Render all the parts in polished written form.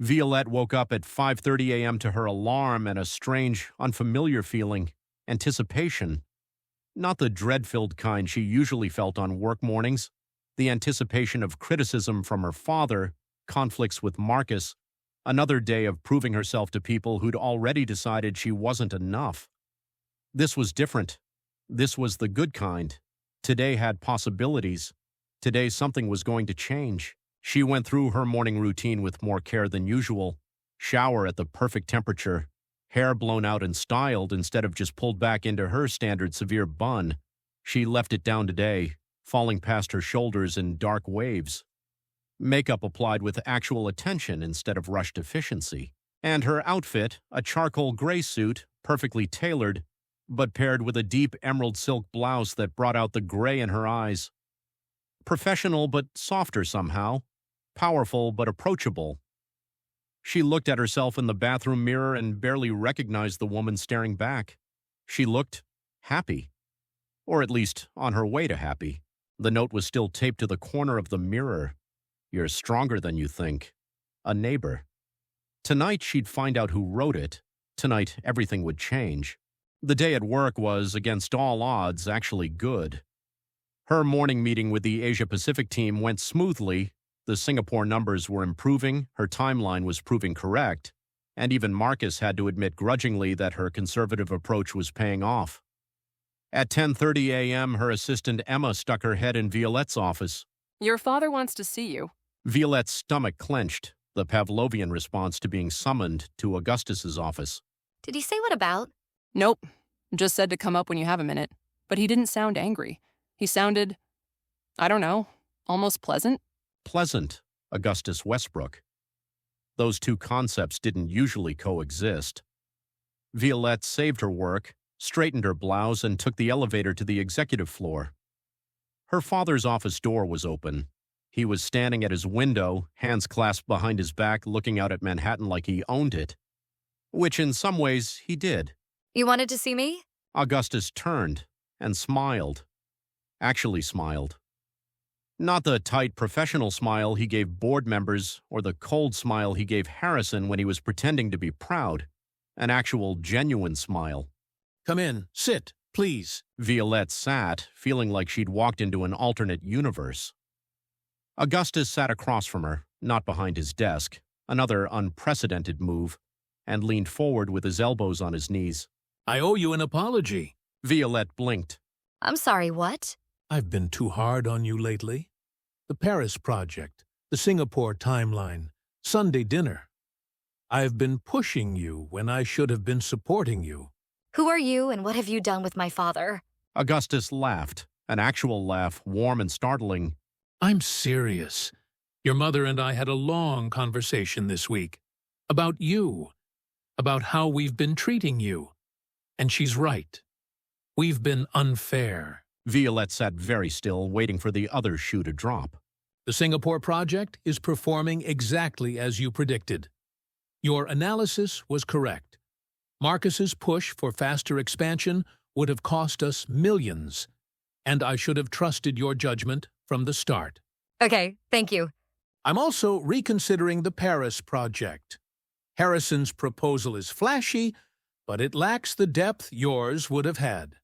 Violette woke up at 5:30 a.m. to her alarm and a strange, unfamiliar feeling, anticipation. Not the dread-filled kind she usually felt on work mornings, the anticipation of criticism from her father, conflicts with Marcus, another day of proving herself to people who'd already decided she wasn't enough. This was different. This was the good kind. Today had possibilities. Today something was going to change. She went through her morning routine with more care than usual. Shower at the perfect temperature. Hair blown out and styled instead of just pulled back into her standard severe bun. She left it down today, falling past her shoulders in dark waves. Makeup applied with actual attention instead of rushed efficiency. And her outfit, a charcoal gray suit, perfectly tailored, but paired with a deep emerald silk blouse that brought out the gray in her eyes. Professional but softer somehow. Powerful but approachable. She looked at herself in the bathroom mirror and barely recognized the woman staring back. She looked happy. Or at least on her way to happy. The note was still taped to the corner of the mirror. "You're stronger than you think." A neighbor. Tonight she'd find out who wrote it. Tonight everything would change. The day at work was, against all odds, actually good. Her morning meeting with the Asia-Pacific team went smoothly. The Singapore numbers were improving, her timeline was proving correct, and even Marcus had to admit grudgingly that her conservative approach was paying off. At 10:30 a.m., her assistant Emma stuck her head in Violette's office. "Your father wants to see you." Violette's stomach clenched, the Pavlovian response to being summoned to Augustus's office. Did he say what about? "Nope. Just said to come up when you have a minute." But he didn't sound angry. He sounded, I don't know, almost pleasant. Pleasant, Augustus Westbrook. Those two concepts didn't usually coexist. Violette saved her work, straightened her blouse, and took the elevator to the executive floor. Her father's office door was open. He was standing at his window, hands clasped behind his back, looking out at Manhattan like he owned it. Which in some ways he did. You wanted to see me? Augustus turned and smiled. Actually smiled. Not the tight professional smile he gave board members or the cold smile he gave Harrison when he was pretending to be proud. An actual, genuine smile. "Come in. Sit, please." Violette sat, feeling like she'd walked into an alternate universe. Augustus sat across from her, not behind his desk, another unprecedented move, and leaned forward with his elbows on his knees. "I owe you an apology." Violette blinked. I'm sorry, what? "I've been too hard on you lately. The Paris project, the Singapore timeline, Sunday dinner. I've been pushing you when I should have been supporting you." Who are you and what have you done with my father? Augustus laughed, an actual laugh, warm and startling. "I'm serious. Your mother and I had a long conversation this week. About you. About how we've been treating you. And she's right. We've been unfair." Violette sat very still, waiting for the other shoe to drop. "The Singapore project is performing exactly as you predicted. Your analysis was correct. Marcus's push for faster expansion would have cost us millions, and I should have trusted your judgment from the start. Okay, thank you. I'm also reconsidering the Paris project. Harrison's proposal is flashy, but it lacks the depth yours would have had.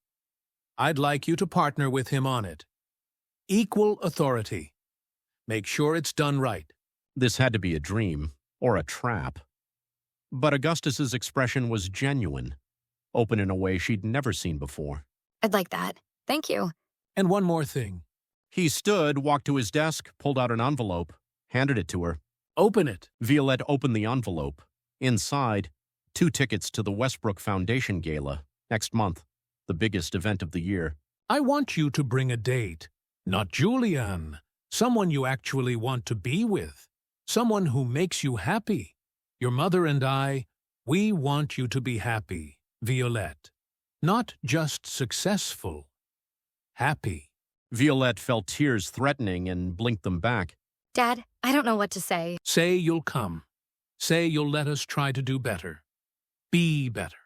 I'd like you to partner with him on it. Equal authority. Make sure it's done right." This had to be a dream, or a trap. But Augustus's expression was genuine, open in a way she'd never seen before. I'd like that. Thank you. And one more thing. He stood, walked to his desk, pulled out an envelope, handed it to her. Open it. Violette opened the envelope. Inside, 2 tickets to the Westbrook Foundation Gala, next month, the biggest event of the year. I want you to bring a date. Not Julianne. Someone you actually want to be with. Someone who makes you happy. Your mother and I, we want you to be happy, Violette. Not just successful. Happy. Violette felt tears threatening and blinked them back. Dad, I don't know what to say. Say you'll come. Say you'll let us try to do better. Be better.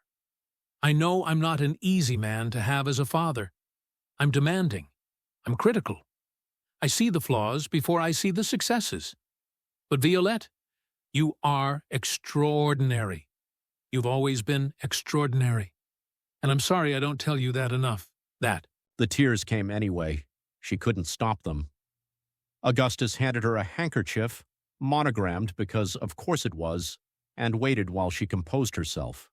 I know I'm not an easy man to have as a father. I'm demanding. I'm critical. I see the flaws before I see the successes. But Violette, You are extraordinary. You've always been extraordinary. And I'm sorry I don't tell you that enough. That. The tears came anyway. She couldn't stop them. Augustus handed her a handkerchief, monogrammed because of course it was, and waited while she composed herself.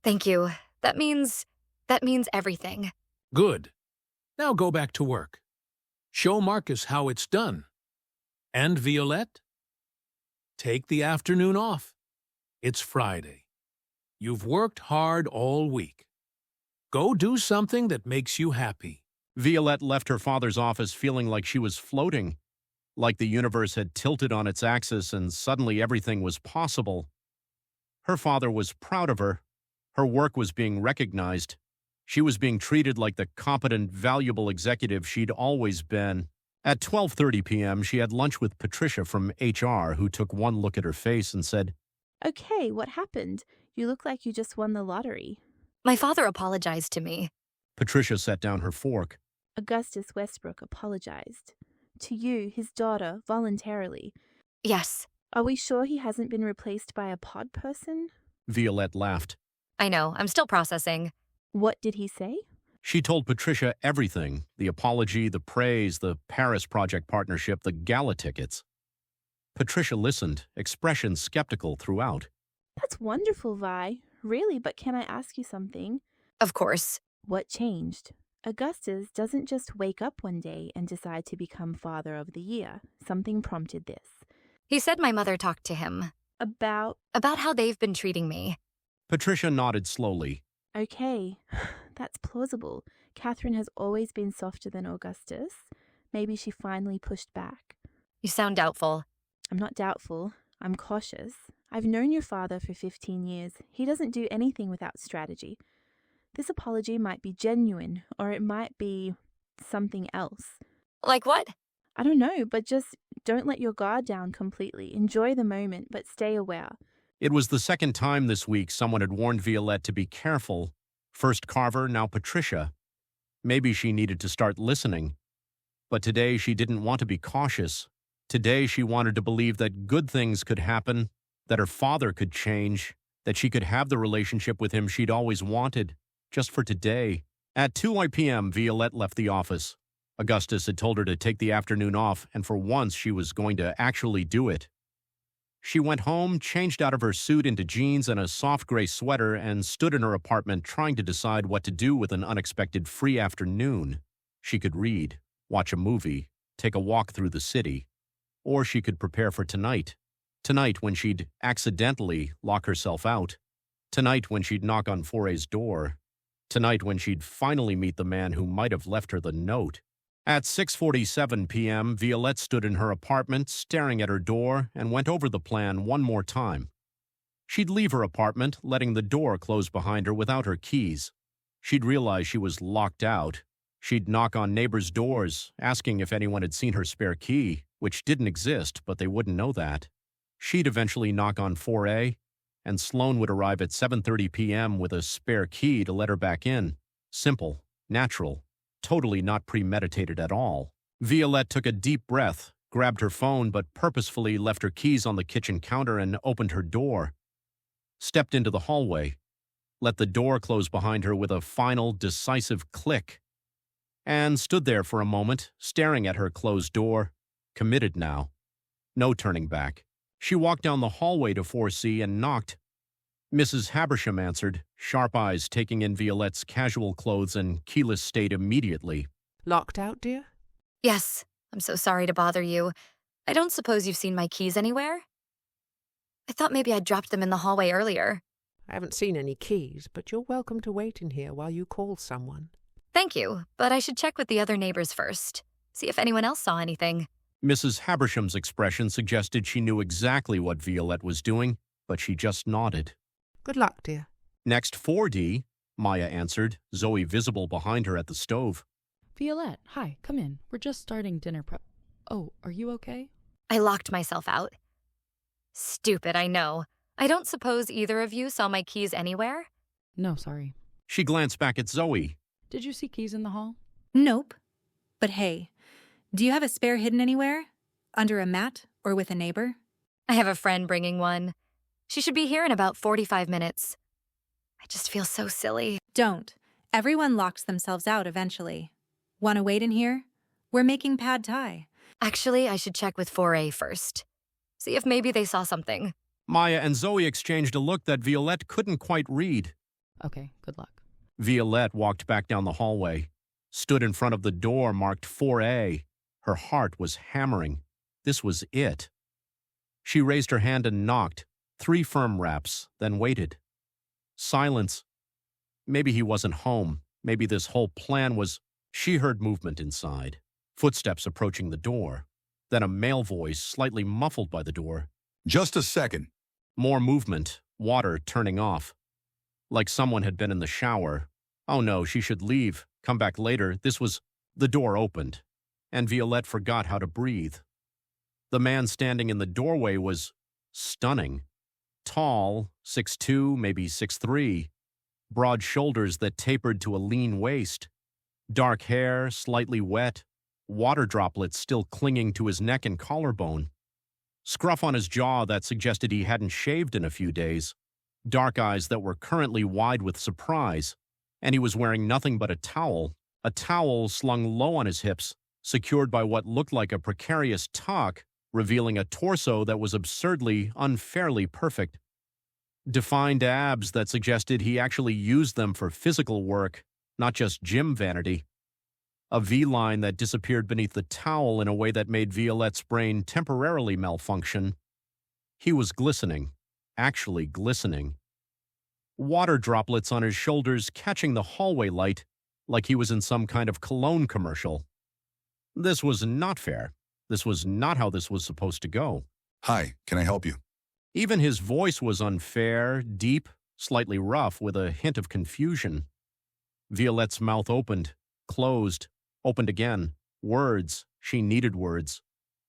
Thank you. That means everything. Good. Now go back to work. Show Marcus how it's done. And Violette? Take the afternoon off. It's Friday. You've worked hard all week. Go do something that makes you happy. Violette left her father's office feeling like she was floating, like the universe had tilted on its axis and suddenly everything was possible. Her father was proud of her. Her work was being recognized. She was being treated like the competent, valuable executive she'd always been. At 12:30 p.m., she had lunch with Patricia from HR, who took one look at her face and said, Okay, what happened? You look like you just won the lottery. My father apologized to me. Patricia set down her fork. Augustus Westbrook apologized. To you, his daughter, voluntarily. Yes, Are we sure he hasn't been replaced by a pod person? Violette laughed. I know. I'm still processing. What did he say? She told Patricia everything, the apology, the praise, the Paris project partnership, the gala tickets. Patricia listened, expression skeptical throughout. That's wonderful, Vi. Really, but can I ask you something? Of course. What changed? Augustus doesn't just wake up one day and decide to become Father of the Year. Something prompted this. He said my mother talked to him. About How they've been treating me. Patricia nodded slowly. Okay, that's plausible. Catherine has always been softer than Augustus. Maybe she finally pushed back. You sound doubtful. I'm not doubtful. I'm cautious. I've known your father for 15 years. He doesn't do anything without strategy. This apology might be genuine, or it might be something else. Like what? I don't know, but just don't let your guard down completely. Enjoy the moment, but stay aware. It was the second time this week someone had warned Violette to be careful. First Carver, now Patricia. Maybe she needed to start listening. But today she didn't want to be cautious. Today she wanted to believe that good things could happen, that her father could change, that she could have the relationship with him she'd always wanted, just for today. At 2 p.m., Violette left the office. Augustus had told her to take the afternoon off, and for once she was going to actually do it. She went home, changed out of her suit into jeans and a soft gray sweater, and stood in her apartment trying to decide what to do with an unexpected free afternoon. She could read, watch a movie, take a walk through the city. Or she could prepare for tonight. Tonight when she'd accidentally lock herself out. Tonight when she'd knock on Foray's door. Tonight when she'd finally meet the man who might have left her the note. At 6:47 p.m., Violette stood in her apartment, staring at her door, and went over the plan one more time. She'd leave her apartment, letting the door close behind her without her keys. She'd realize she was locked out. She'd knock on neighbors' doors, asking if anyone had seen her spare key, which didn't exist, but they wouldn't know that. She'd eventually knock on 4A, and Sloane would arrive at 7:30 p.m. with a spare key to let her back in. Simple, natural. Totally not premeditated at all. Violette took a deep breath, grabbed her phone, but purposefully left her keys on the kitchen counter and opened her door. Stepped into the hallway, let the door close behind her with a final, decisive click, and stood there for a moment, staring at her closed door, committed now. No turning back. She walked down the hallway to 4C and knocked. Mrs. Habersham answered, sharp eyes taking in Violette's casual clothes and keyless state immediately. Locked out, dear? Yes. I'm so sorry to bother you. I don't suppose you've seen my keys anywhere? I thought maybe I'd dropped them in the hallway earlier. I haven't seen any keys, but you're welcome to wait in here while you call someone. Thank you, but I should check with the other neighbors first. See if anyone else saw anything. Mrs. Habersham's expression suggested she knew exactly what Violette was doing, but she just nodded. Good luck, dear. Next 4D, Maya answered, Zoe visible behind her at the stove. Violette, hi, come in. We're just starting dinner prep. Oh, are you okay? I locked myself out. Stupid, I know. I don't suppose either of you saw my keys anywhere? No, sorry. She glanced back at Zoe. Did you see keys in the hall? Nope. But hey, do you have a spare hidden anywhere? Under a mat or with a neighbor? I have a friend bringing one. She should be here in about 45 minutes. I just feel so silly. Don't. Everyone locks themselves out eventually. Want to wait in here? We're making pad thai. Actually, I should check with 4A first. See if maybe they saw something. Maya and Zoe exchanged a look that Violette couldn't quite read. Okay, good luck. Violette walked back down the hallway, stood in front of the door marked 4A. Her heart was hammering. This was it. She raised her hand and knocked, 3 firm raps, then waited. Silence. Maybe he wasn't home. Maybe this whole plan was... She heard movement inside, footsteps approaching the door. Then a male voice, slightly muffled by the door. Just a second. More movement, water turning off. Like someone had been in the shower. Oh no, she should leave, come back later. This was... The door opened, and Violette forgot how to breathe. The man standing in the doorway was stunning. Tall, 6'2", maybe 6'3", broad shoulders that tapered to a lean waist, dark hair, slightly wet, water droplets still clinging to his neck and collarbone, scruff on his jaw that suggested he hadn't shaved in a few days, dark eyes that were currently wide with surprise, and he was wearing nothing but a towel slung low on his hips, secured by what looked like a precarious tuck, revealing a torso that was absurdly, unfairly perfect. Defined abs that suggested he actually used them for physical work, not just gym vanity. A V-line that disappeared beneath the towel in a way that made Violette's brain temporarily malfunction. He was glistening, actually glistening. Water droplets on his shoulders catching the hallway light like he was in some kind of cologne commercial. This was not fair. This was not how this was supposed to go. Hi, can I help you? Even his voice was unfair, deep, slightly rough, with a hint of confusion. Violette's mouth opened, closed, opened again. Words. She needed words.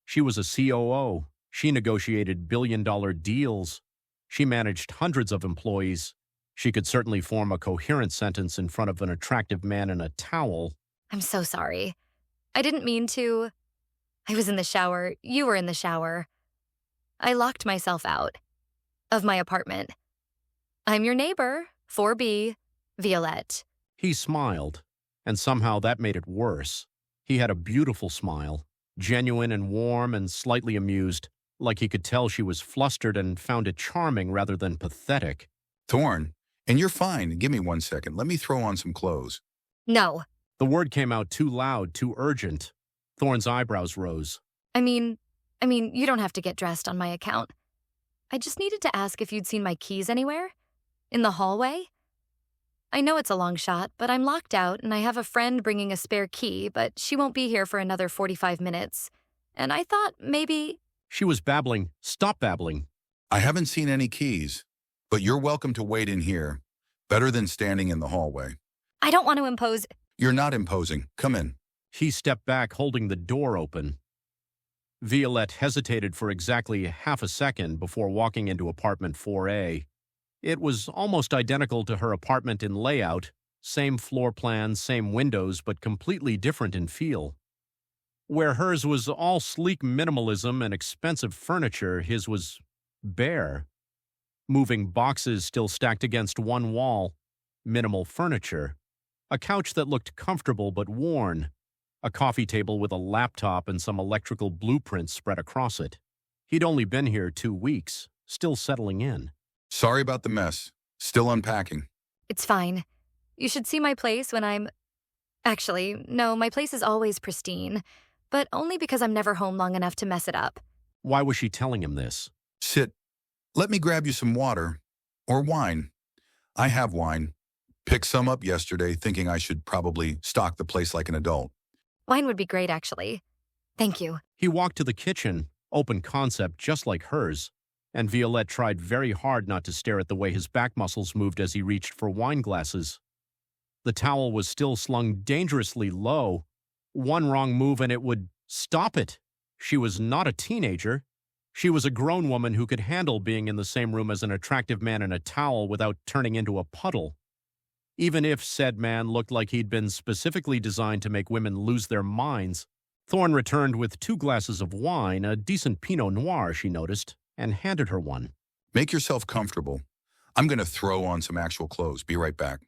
She was a COO. She negotiated billion-dollar deals. She managed hundreds of employees. She could certainly form a coherent sentence in front of an attractive man in a towel. I'm so sorry. I didn't mean to. I was in the shower. You were in the shower. I locked myself out of my apartment. I'm your neighbor, 4B, Violette. He smiled, and somehow that made it worse. He had a beautiful smile, genuine and warm and slightly amused, like he could tell she was flustered and found it charming rather than pathetic. Thorn, and you're fine. Give me 1 second. Let me throw on some clothes. No. The word came out too loud, too urgent. Thorn's eyebrows rose. I mean, you don't have to get dressed on my account. I just needed to ask if you'd seen my keys anywhere? In the hallway? I know it's a long shot, but I'm locked out and I have a friend bringing a spare key, but she won't be here for another 45 minutes. And I thought maybe... She was babbling. Stop babbling. I haven't seen any keys, but you're welcome to wait in here. Better than standing in the hallway. I don't want to impose... You're not imposing. Come in. He stepped back, holding the door open. Violette hesitated for exactly half a second before walking into apartment 4A. It was almost identical to her apartment in layout, same floor plan, same windows, but completely different in feel. Where hers was all sleek minimalism and expensive furniture, his was bare. Moving boxes still stacked against one wall, minimal furniture, a couch that looked comfortable but worn, a coffee table with a laptop and some electrical blueprints spread across it. He'd only been here 2 weeks, still settling in. Sorry about the mess. Still unpacking. It's fine. You should see my place when I'm... Actually, no, my place is always pristine, but only because I'm never home long enough to mess it up. Why was she telling him this? Sit. Let me grab you some water. Or wine. I have wine. Picked some up yesterday, thinking I should probably stock the place like an adult. Wine would be great, actually. Thank you. He walked to the kitchen, open concept just like hers, and Violette tried very hard not to stare at the way his back muscles moved as he reached for wine glasses. The towel was still slung dangerously low. One wrong move and it would stop it. She was not a teenager. She was a grown woman who could handle being in the same room as an attractive man in a towel without turning into a puddle. Even if said man looked like he'd been specifically designed to make women lose their minds. Thorn returned with 2 glasses of wine, a decent Pinot Noir, she noticed, and handed her one. Make yourself comfortable. I'm going to throw on some actual clothes. Be right back.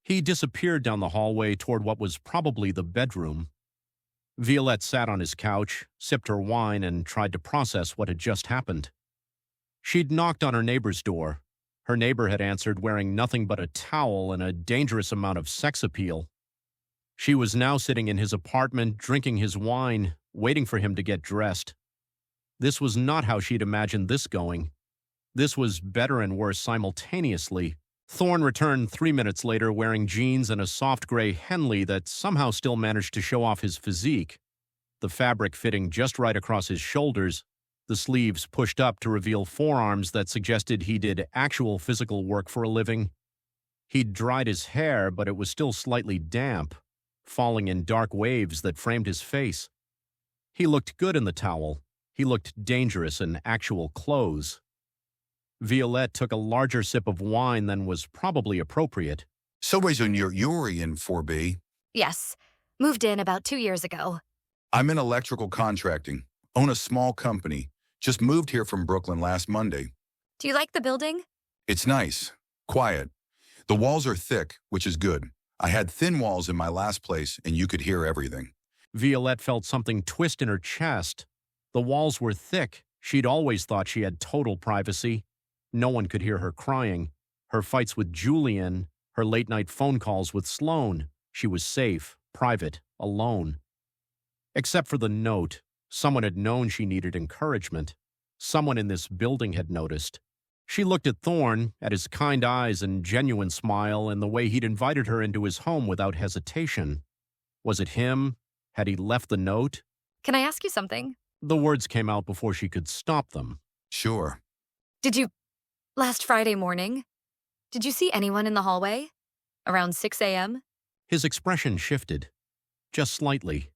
He disappeared down the hallway toward what was probably the bedroom. Violette sat on his couch, sipped her wine, and tried to process what had just happened. She'd knocked on her neighbor's door. Her neighbor had answered wearing nothing but a towel and a dangerous amount of sex appeal. She was now sitting in his apartment, drinking his wine, waiting for him to get dressed. This was not how she'd imagined this going. This was better and worse simultaneously. Thorne returned 3 minutes later wearing jeans and a soft gray Henley that somehow still managed to show off his physique, the fabric fitting just right across his shoulders, the sleeves pushed up to reveal forearms that suggested he did actual physical work for a living. He'd dried his hair, but it was still slightly damp, falling in dark waves that framed his face. He looked good in the towel. He looked dangerous in actual clothes. Violette took a larger sip of wine than was probably appropriate. So you're in 4B? Yes. Moved in about 2 years ago. I'm in electrical contracting. Own a small company. Just moved here from Brooklyn last Monday. Do you like the building? It's nice. Quiet. The walls are thick, which is good. I had thin walls in my last place, and you could hear everything. Violette felt something twist in her chest. The walls were thick. She'd always thought she had total privacy. No one could hear her crying. Her fights with Julian, her late-night phone calls with Sloane. She was safe, private, alone. Except for the note. Someone had known she needed encouragement. Someone in this building had noticed. She looked at Thorne, at his kind eyes and genuine smile, and the way he'd invited her into his home without hesitation. Was it him? Had he left the note? Can I ask you something? The words came out before she could stop them. Sure. Last Friday morning, did you see anyone in the hallway? Around 6 a.m.? His expression shifted. Just slightly.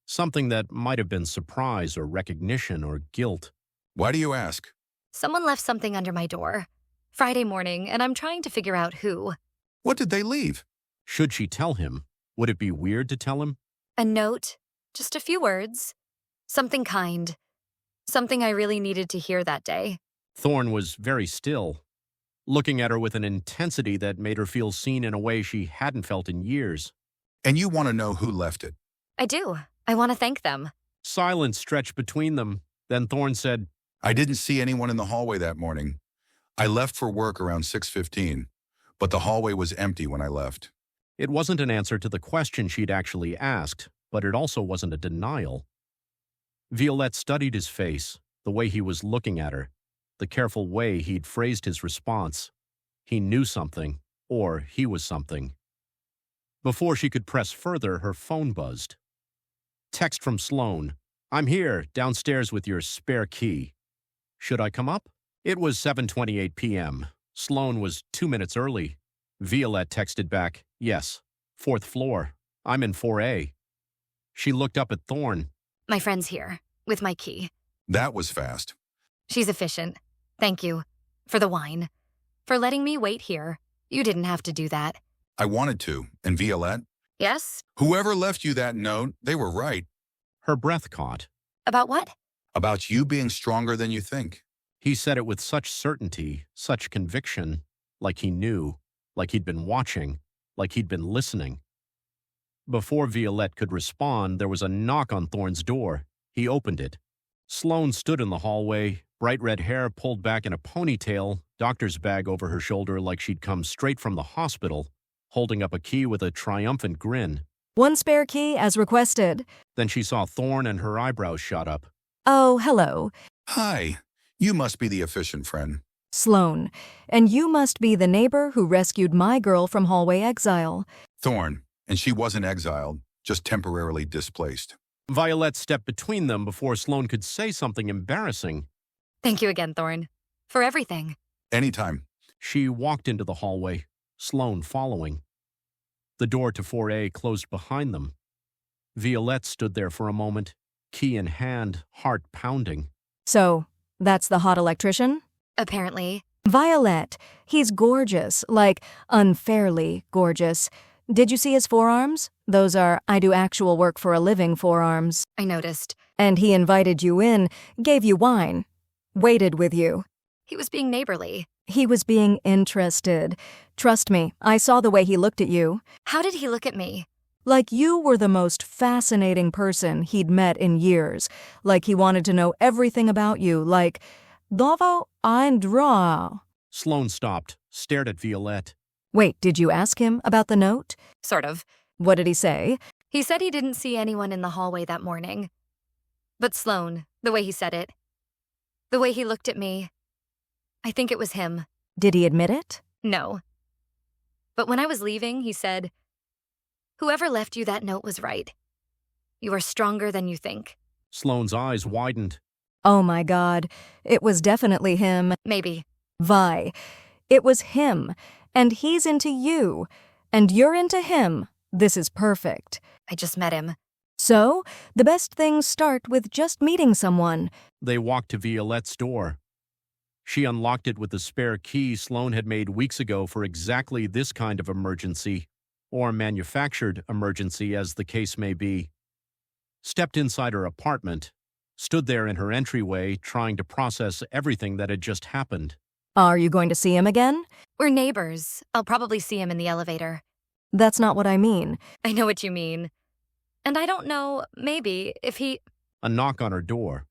Something that might have been surprise or recognition or guilt. Why do you ask? Someone left something under my door. Friday morning, and I'm trying to figure out who. What did they leave? Should she tell him? Would it be weird to tell him? A note. Just a few words. Something kind. Something I really needed to hear that day. Thorne was very still, looking at her with an intensity that made her feel seen in a way she hadn't felt in years. And you want to know who left it? I do. I want to thank them. Silence stretched between them. Then Thorne said, I didn't see anyone in the hallway that morning. I left for work around 6:15, but the hallway was empty when I left. It wasn't an answer to the question she'd actually asked, but it also wasn't a denial. Violette studied his face, the way he was looking at her, the careful way he'd phrased his response. He knew something, or he was something. Before she could press further, her phone buzzed. Text from Sloane. I'm here, downstairs with your spare key. Should I come up? It was 7:28 p.m. Sloane was 2 minutes early. Violette texted back, yes, 4th floor. I'm in 4A. She looked up at Thorne. My friend's here, with my key. That was fast. She's efficient. Thank you. For the wine. For letting me wait here. You didn't have to do that. I wanted to. And Violette? Yes? Whoever left you that note, they were right. Her breath caught. About what? About you being stronger than you think. He said it with such certainty, such conviction, like he knew, like he'd been watching, like he'd been listening. Before Violette could respond, there was a knock on Thorne's door. He opened it. Sloane stood in the hallway, bright red hair pulled back in a ponytail, doctor's bag over her shoulder like she'd come straight from the hospital, holding up a key with a triumphant grin. One spare key, as requested. Then she saw Thorne and her eyebrows shot up. Oh, hello. Hi. You must be the efficient friend. Sloane. And you must be the neighbor who rescued my girl from hallway exile. Thorne. And she wasn't exiled, just temporarily displaced. Violette stepped between them before Sloane could say something embarrassing. Thank you again, Thorne. For everything. Anytime. She walked into the hallway, Sloane following. The door to 4A closed behind them. Violette stood there for a moment, key in hand, heart pounding. So, that's the hot electrician? Apparently. Violette. He's gorgeous, like unfairly gorgeous. Did you see his forearms? Those are I do actual work for a living forearms. I noticed. And he invited you in, gave you wine. Waited with you. He was being neighborly. He was being interested. Trust me, I saw the way he looked at you. How did he look at me? Like you were the most fascinating person he'd met in years. Like he wanted to know everything about you. Like, Dovo ein draw. Sloane stopped, stared at Violette. Wait, did you ask him about the note? Sort of. What did he say? He said he didn't see anyone in the hallway that morning. But Sloane, the way he said it, the way he looked at me, I think it was him. Did he admit it? No. But when I was leaving, he said, "Whoever left you that note was right. You are stronger than you think." Sloane's eyes widened. Oh my God, it was definitely him. Maybe. Vi, it was him. And he's into you. And you're into him. This is perfect. I just met him. So, the best things start with just meeting someone. They walked to Violette's door. She unlocked it with the spare key Sloane had made weeks ago for exactly this kind of emergency, or manufactured emergency as the case may be. Stepped inside her apartment, stood there in her entryway trying to process everything that had just happened. Are you going to see him again? We're neighbors. I'll probably see him in the elevator. That's not what I mean. I know what you mean. And I don't know, maybe, if he... A knock on her door.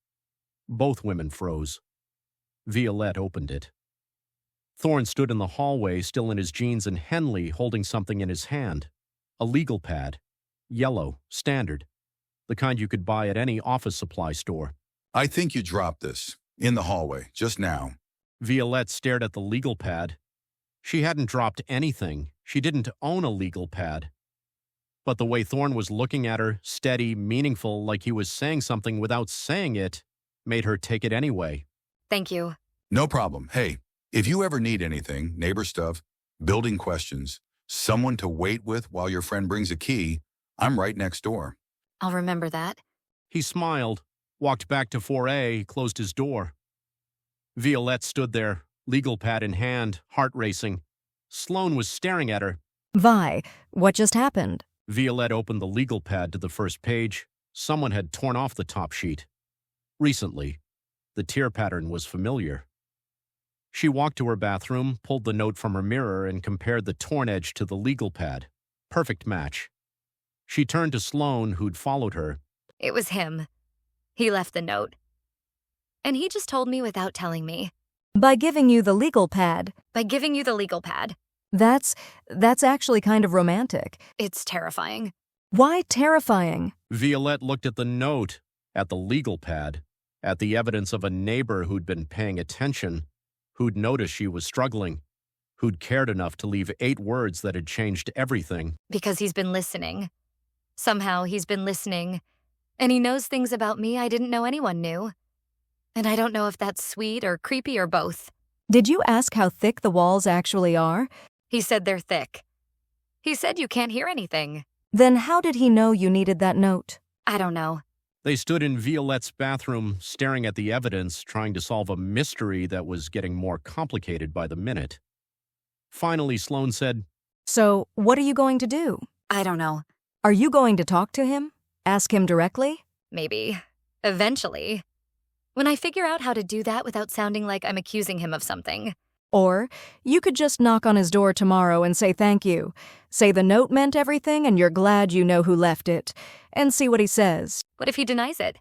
Both women froze. Violette opened it. Thorne stood in the hallway, still in his jeans, and Henley holding something in his hand. A legal pad. Yellow, standard. The kind you could buy at any office supply store. I think you dropped this. In the hallway, just now. Violette stared at the legal pad. She hadn't dropped anything. She didn't own a legal pad. But the way Thorne was looking at her, steady, meaningful, like he was saying something without saying it, made her take it anyway. Thank you. No problem. Hey, if you ever need anything, neighbor stuff, building questions, someone to wait with while your friend brings a key, I'm right next door. I'll remember that. He smiled, walked back to 4A, closed his door. Violette stood there, legal pad in hand, heart racing. Sloane was staring at her. Vi, what just happened? Violette opened the legal pad to the first page. Someone had torn off the top sheet. Recently. The tear pattern was familiar. She walked to her bathroom, pulled the note from her mirror, and compared the torn edge to the legal pad. Perfect match. She turned to Sloane, who'd followed her. It was him. He left the note. And he just told me without telling me. By giving you the legal pad. By giving you the legal pad. That's actually kind of romantic. It's terrifying. Why terrifying? Violette looked at the note, at the legal pad, at the evidence of a neighbor who'd been paying attention, who'd noticed she was struggling, who'd cared enough to leave 8 words that had changed everything. Because he's been listening. Somehow he's been listening, and he knows things about me I didn't know anyone knew. And I don't know if that's sweet or creepy or both. Did you ask how thick the walls actually are? He said they're thick. He said you can't hear anything. Then how did he know you needed that note? I don't know. They stood in Violette's bathroom, staring at the evidence, trying to solve a mystery that was getting more complicated by the minute. Finally, Sloane said, So, what are you going to do? I don't know. Are you going to talk to him? Ask him directly? Maybe. Eventually. When I figure out how to do that without sounding like I'm accusing him of something. Or, you could just knock on his door tomorrow and say thank you. Say the note meant everything and you're glad you know who left it. And see what he says. What if he denies it?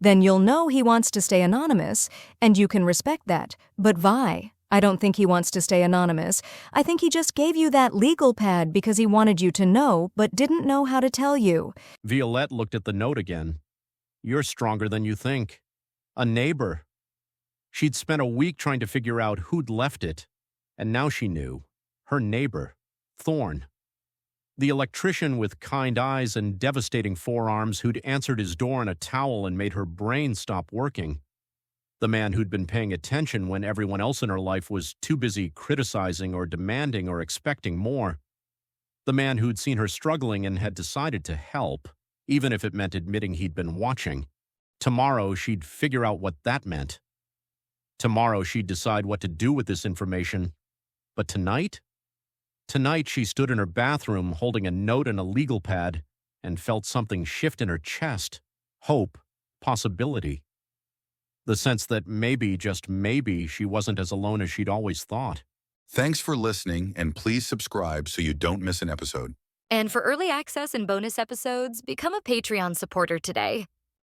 Then you'll know he wants to stay anonymous, and you can respect that. But Vi, I don't think he wants to stay anonymous. I think he just gave you that legal pad because he wanted you to know, but didn't know how to tell you. Violette looked at the note again. You're stronger than you think. A neighbor. She'd spent a week trying to figure out who'd left it, and now she knew. Her neighbor, Thorne. The electrician with kind eyes and devastating forearms who'd answered his door in a towel and made her brain stop working. The man who'd been paying attention when everyone else in her life was too busy criticizing or demanding or expecting more. The man who'd seen her struggling and had decided to help, even if it meant admitting he'd been watching. Tomorrow, she'd figure out what that meant. Tomorrow, she'd decide what to do with this information. But tonight? Tonight, she stood in her bathroom holding a note and a legal pad and felt something shift in her chest. Hope. Possibility. The sense that maybe, just maybe, she wasn't as alone as she'd always thought. Thanks for listening, and please subscribe so you don't miss an episode. And for early access and bonus episodes, become a Patreon supporter today.